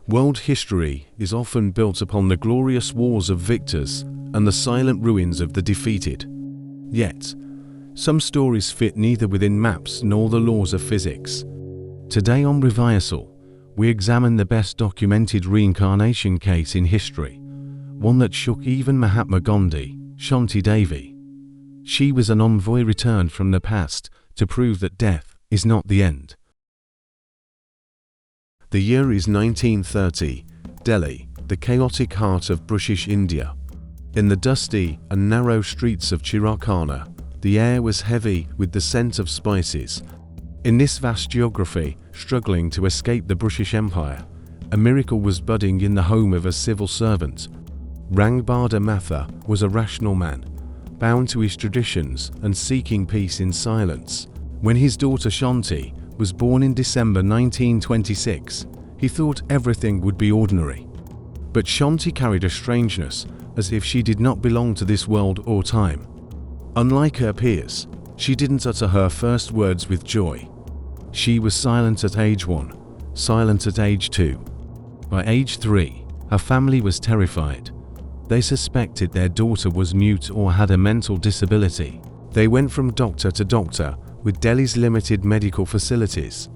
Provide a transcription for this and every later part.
World history is often built upon the glorious wars of victors and the silent ruins of the defeated. Yet, some stories fit neither within maps nor the laws of physics. Today on REVIASOUL, we examine the best documented reincarnation case in history, one that shook even Mahatma Gandhi, Shanti Devi. She was an envoy returned from the past to prove that death is not the end. The year is 1930, Delhi, the chaotic heart of British India. In the dusty and narrow streets of Chirakhana, the air was heavy with the scent of spices. In this vast geography, struggling to escape the British Empire, a miracle was budding in the home of a civil servant. Reincarnation Mathura was a rational man, bound to his traditions and seeking peace in silence. When his daughter Shanti was born in December 1926, he thought everything would be ordinary. But Shanti carried a strangeness, as if she did not belong to this world or time. Unlike her peers, she didn't utter her first words with joy. She was silent at age 1, silent at age 2. By age 3, her family was terrified. They suspected their daughter was mute or had a mental disability. They went from doctor to doctor with Delhi's limited medical facilities.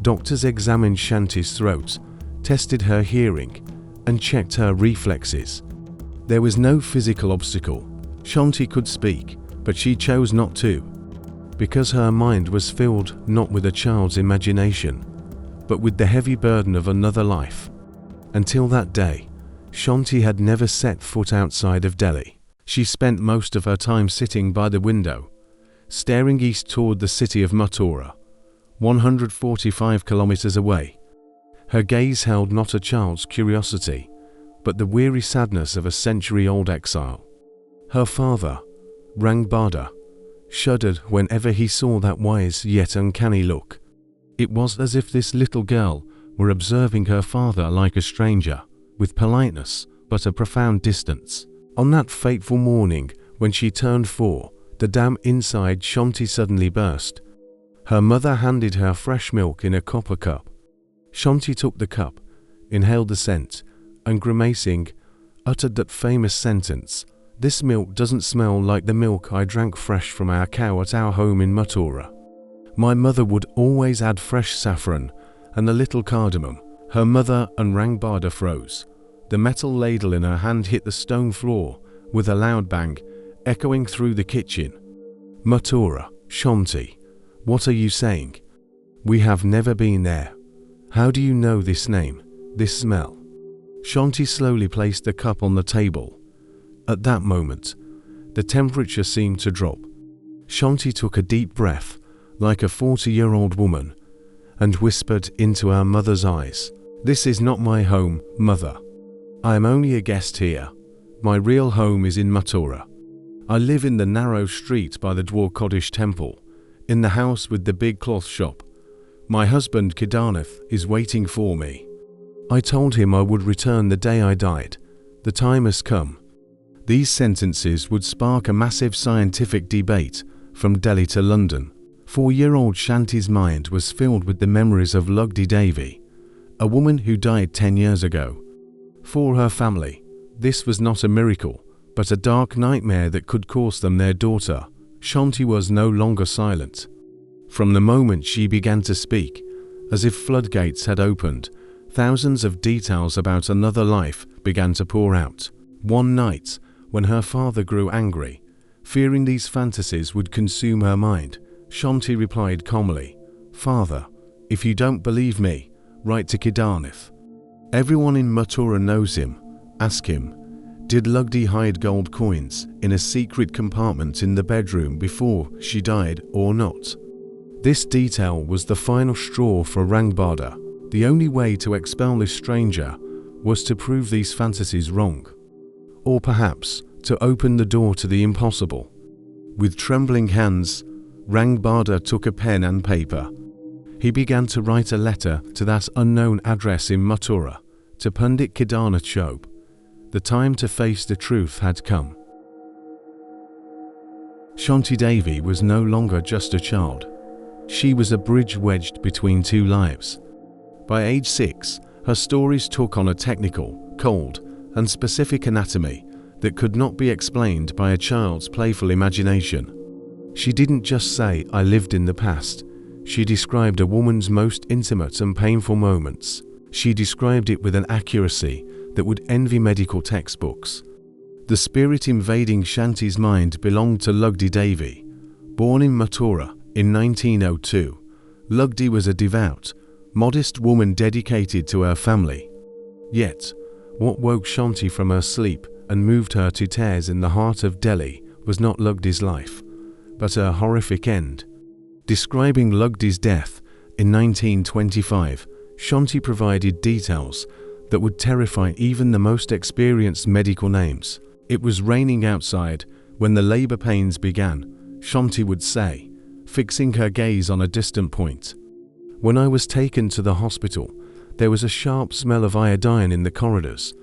Doctors examined Shanti's throat, tested her hearing, and checked her reflexes. There was no physical obstacle. Shanti could speak, but she chose not to, because her mind was filled not with a child's imagination, but with the heavy burden of another life. Until that day, Shanti had never set foot outside of Delhi. She spent most of her time sitting by the window, staring east toward the city of Mathura, 145 kilometers away. Her gaze held not a child's curiosity, but the weary sadness of a century-old exile. Her father, Reincarnation, shuddered whenever he saw that wise yet uncanny look. It was as if this little girl were observing her father like a stranger, with politeness but a profound distance. On that fateful morning when she turned 4, the dam inside Shanti suddenly burst. Her mother handed her fresh milk in a copper cup. Shanti took the cup, inhaled the scent, and grimacing, uttered that famous sentence, "This milk doesn't smell like the milk I drank fresh from our cow at our home in Mathura. My mother would always add fresh saffron and a little cardamom." Her mother and Reincarnation froze. The metal ladle in her hand hit the stone floor with a loud bang, echoing through the kitchen. "Mathura, Shanti, what are you saying? We have never been there. How do you know this name, this smell?" Shanti slowly placed the cup on the table. At that moment, the temperature seemed to drop. Shanti took a deep breath, like a 40-year-old woman, and whispered into her mother's eyes, "This is not my home, mother. I am only a guest here. My real home is in Mathura. I live in the narrow street by the Dwarkadish temple, in the house with the big cloth shop. My husband Kedarnath is waiting for me. I told him I would return the day I died. The time has come." These sentences would spark a massive scientific debate from Delhi to London. 4-year-old Shanti's mind was filled with the memories of Lugdi Devi, a woman who died 10 years ago. For her family, this was not a miracle, but a dark nightmare that could cost them their daughter. Shanti was no longer silent. From the moment she began to speak, as if floodgates had opened, thousands of details about another life began to pour out. One night, when her father grew angry, fearing these fantasies would consume her mind, Shanti replied calmly, "Father, if you don't believe me, write to Kedarnath. Everyone in Mathura knows him. Ask him, did Lugdi hide gold coins in a secret compartment in the bedroom before she died or not?" This detail was the final straw for Reincarnation. The only way to expel this stranger was to prove these fantasies wrong, or perhaps to open the door to the impossible. With trembling hands, Reincarnation took a pen and paper. He began to write a letter to that unknown address in Mathura, to Pandit Kedarnath Chobe. The time to face the truth had come. Shanti Devi was no longer just a child. She was a bridge wedged between two lives. By age 6, Her stories took on a technical, cold, and specific anatomy that could not be explained by a child's playful imagination. She didn't just say, "I lived in the past." She described a woman's most intimate and painful moments. She described it with an accuracy that would envy medical textbooks. The spirit invading Shanti's mind belonged to Lugdi Devi. Born in Mathura in 1902, Lugdi was a devout, modest woman dedicated to her family. Yet, what woke Shanti from her sleep and moved her to tears in the heart of Delhi was not Lugdi's life, but her horrific end. Describing Lugdi's death in 1925, Shanti provided details that would terrify even the most experienced medical names. "It was raining outside when the labor pains began," Shanti would say, fixing her gaze on a distant point. "When I was taken to the hospital, there was a sharp smell of iodine in the corridors.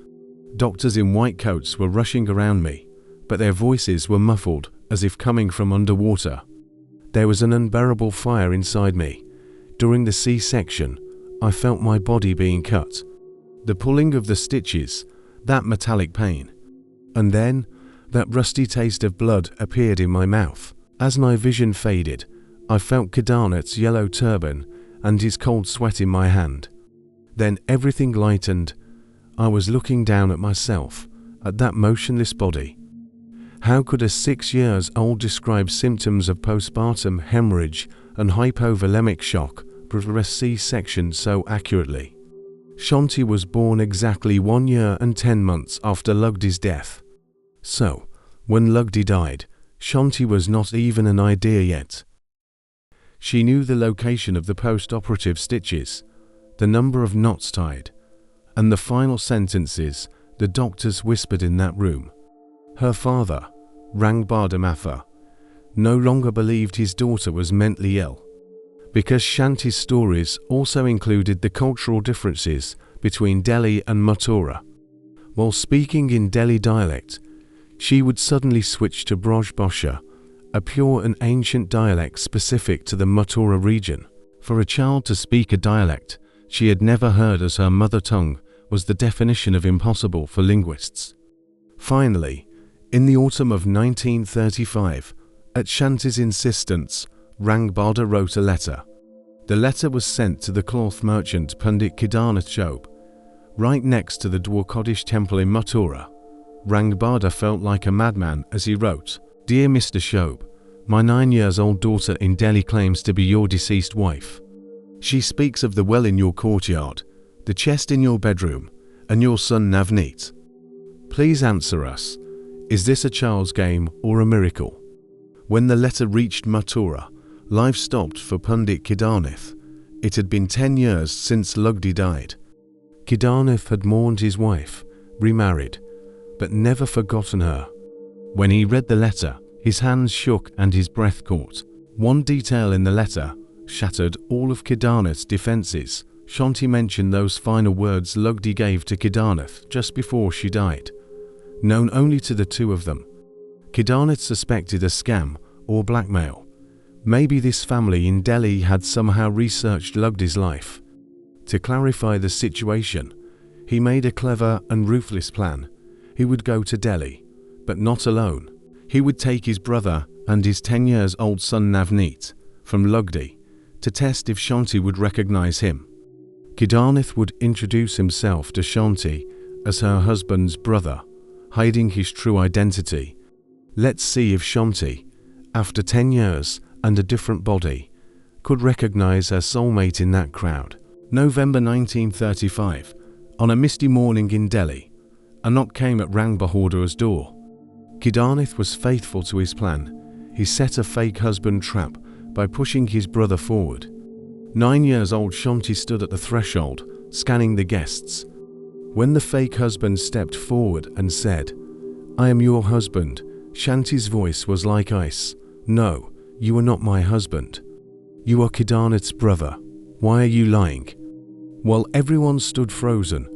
Doctors in white coats were rushing around me, but their voices were muffled as if coming from underwater. There was an unbearable fire inside me. During the C-section, I felt my body being cut. The pulling of the stitches, that metallic pain. And then, that rusty taste of blood appeared in my mouth. As my vision faded, I felt Kedarnath's yellow turban and his cold sweat in my hand. Then everything lightened. I was looking down at myself, at that motionless body. How could a 6-year-old describe symptoms of postpartum hemorrhage and hypovolemic shock progress C-section so accurately?" Shanti was born exactly 1 year and 10 months after Lugdi's death. So, when Lugdi died, Shanti was not even an idea yet. She knew the location of the post-operative stitches, the number of knots tied, and the final sentences the doctors whispered in that room. Her father, Reincarnation Mathura, no longer believed his daughter was mentally ill. Because Shanti's stories also included the cultural differences between Delhi and Mathura. While speaking in Delhi dialect, she would suddenly switch to Braj Bhasha, a pure and ancient dialect specific to the Mathura region. For a child to speak a dialect she had never heard as her mother tongue was the definition of impossible for linguists. Finally, in the autumn of 1935, at Shanti's insistence, Reincarnation wrote a letter. The letter was sent to the cloth merchant Pandit Kedarnath Shobe, right next to the Dwarkadish temple in Mathura. Reincarnation felt like a madman as he wrote, "Dear Mr. Shobe, my 9-year-old daughter in Delhi claims to be your deceased wife. She speaks of the well in your courtyard, the chest in your bedroom, and your son Navneet. Please answer us. Is this a child's game or a miracle?" When the letter reached Mathura, life stopped for Pandit Kedarnath. It had been 10 years since Lugdi died. Kedarnath had mourned his wife, remarried, but never forgotten her. When he read the letter, his hands shook and his breath caught. One detail in the letter shattered all of Kedarnath's defenses. Shanti mentioned those final words Lugdi gave to Kedarnath just before she died. Known only to the two of them, Kedarnath suspected a scam or blackmail. Maybe this family in Delhi had somehow researched Lugdi's life. To clarify the situation, he made a clever and ruthless plan. He would go to Delhi, but not alone. He would take his brother and his 10-year-old son Navneet from Lugdi to test if Shanti would recognize him. Kedarnath would introduce himself to Shanti as her husband's brother, hiding his true identity. Let's see if Shanti, after 10 years and a different body, could recognize her soulmate in that crowd. November 1935, on a misty morning in Delhi, a knock came at Reincarnation's door. Kedarnath was faithful to his plan. He set a fake husband trap by pushing his brother forward. 9-year-old Shanti stood at the threshold, scanning the guests. When the fake husband stepped forward and said, "I am your husband," Shanti's voice was like ice. "No, you are not my husband. You are Kedarnath's brother. Why are you lying?" While everyone stood frozen,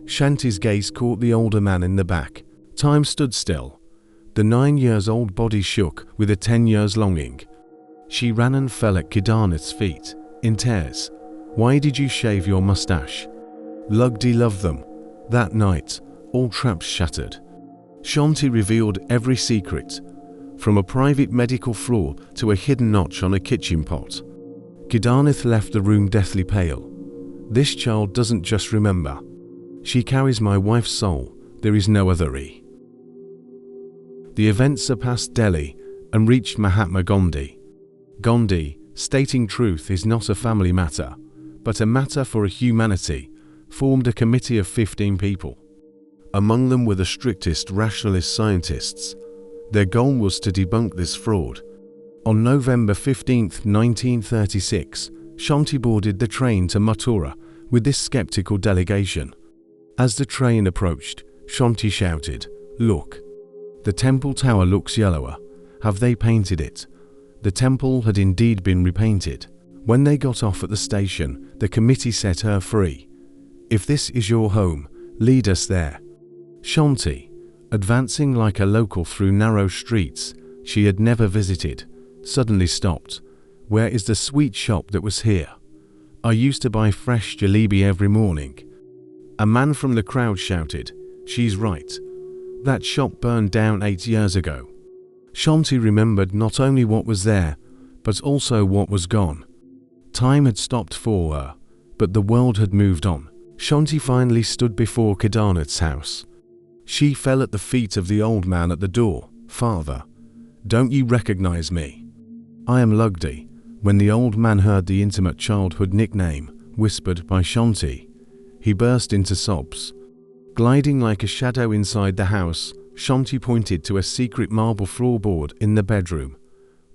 Shanti's gaze caught the older man in the back. Time stood still. The 9-year-old body shook with a 10 years longing. She ran and fell at Kedarnath's feet, in tears. "Why did you shave your mustache?" Lugdi loved them. That night, all traps shattered. Shanti revealed every secret, from a private medical floor to a hidden notch on a kitchen pot. Kedarnath left the room deathly pale. This child doesn't just remember. She carries my wife's soul. There is no other E. The event surpassed Delhi and reached Mahatma Gandhi. Gandhi, stating truth is not a family matter, but a matter for humanity, formed a committee of 15 people. Among them were the strictest rationalist scientists. Their goal was to debunk this fraud. On November 15, 1936, Shanti boarded the train to Mathura with this skeptical delegation. As the train approached, Shanti shouted, "Look! The temple tower looks yellower. Have they painted it?" The temple had indeed been repainted. When they got off at the station, the committee set her free. "If this is your home, lead us there." Shanti, advancing like a local through narrow streets she had never visited, suddenly stopped. "Where is the sweet shop that was here? I used to buy fresh jalebi every morning." A man from the crowd shouted, "She's right. That shop burned down 8 years ago." Shanti remembered not only what was there, but also what was gone. Time had stopped for her, but the world had moved on. Shanti finally stood before Kedarnath's house. She fell at the feet of the old man at the door. "Father, don't you recognize me? I am Lugdi." When the old man heard the intimate childhood nickname, whispered by Shanti, he burst into sobs. Gliding like a shadow inside the house, Shanti pointed to a secret marble floorboard in the bedroom.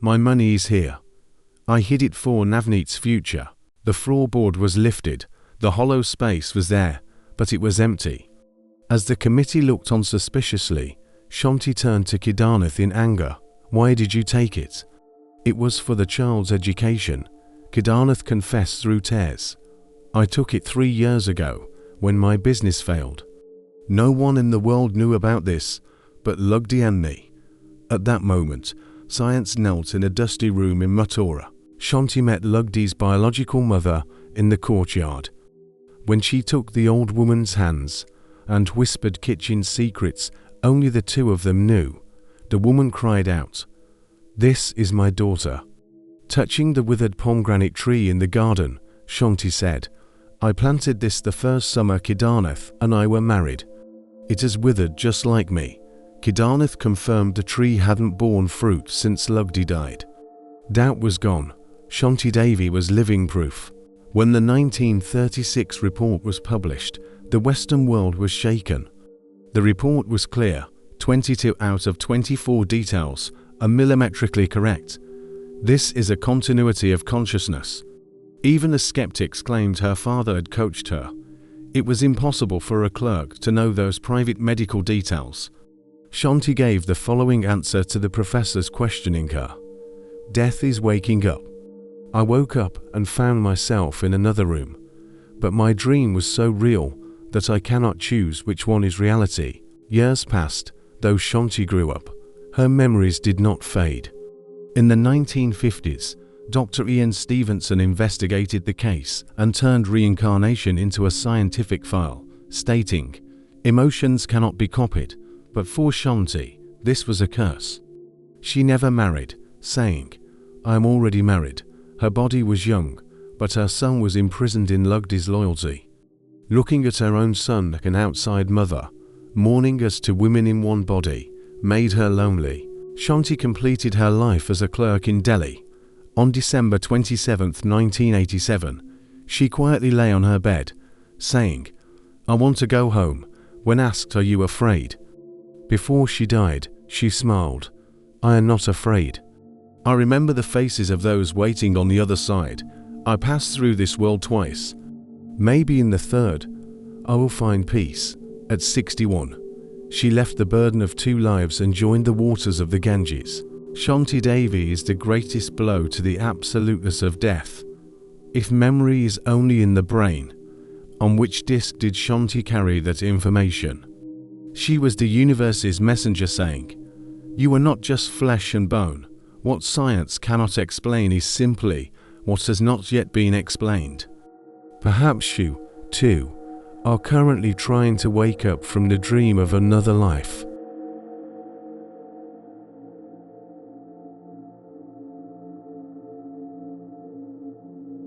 "My money is here. I hid it for Navneet's future." The floorboard was lifted. The hollow space was there, but it was empty. As the committee looked on suspiciously, Shanti turned to Kedarnath in anger. "Why did you take it?" "It was for the child's education," Kedarnath confessed through tears. "I took it 3 years ago, when my business failed. No one in the world knew about this, but Lugdi and me." At that moment, science knelt in a dusty room in Mathura. Shanti met Lugdi's biological mother in the courtyard. When she took the old woman's hands and whispered kitchen secrets only the two of them knew, the woman cried out, "This is my daughter." Touching the withered pomegranate tree in the garden, Shanti said, "I planted this the first summer Kedarnath and I were married. It has withered just like me." Kedarnath confirmed the tree hadn't borne fruit since Lugdi died. Doubt was gone. Shanti Devi was living proof. When the 1936 report was published, the Western world was shaken. The report was clear. 22 out of 24 details are millimetrically correct. This is a continuity of consciousness. Even the skeptics claimed her father had coached her. It was impossible for a clerk to know those private medical details. Shanti gave the following answer to the professors questioning her. "Death is waking up. I woke up and found myself in another room, but my dream was so real that I cannot choose which one is reality." Years passed, though Shanti grew up. Her memories did not fade. In the 1950s, Dr. Ian Stevenson investigated the case and turned reincarnation into a scientific file, stating, "Emotions cannot be copied," but for Shanti, this was a curse. She never married, saying, "I am already married." Her body was young, but her son was imprisoned in Lugdi's loyalty. Looking at her own son like an outside mother, mourning as two women in one body, made her lonely. Shanti completed her life as a clerk in Delhi. On December 27, 1987, she quietly lay on her bed, saying, "I want to go home," when asked, "Are you afraid?" Before she died, she smiled, "I am not afraid. I remember the faces of those waiting on the other side. I passed through this world twice. Maybe in the third, I will find peace." At 61, she left the burden of 2 lives and joined the waters of the Ganges. Shanti Devi is the greatest blow to the absoluteness of death. If memory is only in the brain, on which disc did Shanti carry that information? She was the universe's messenger saying, "You are not just flesh and bone. What science cannot explain is simply what has not yet been explained." Perhaps you, too, are currently trying to wake up from the dream of another life.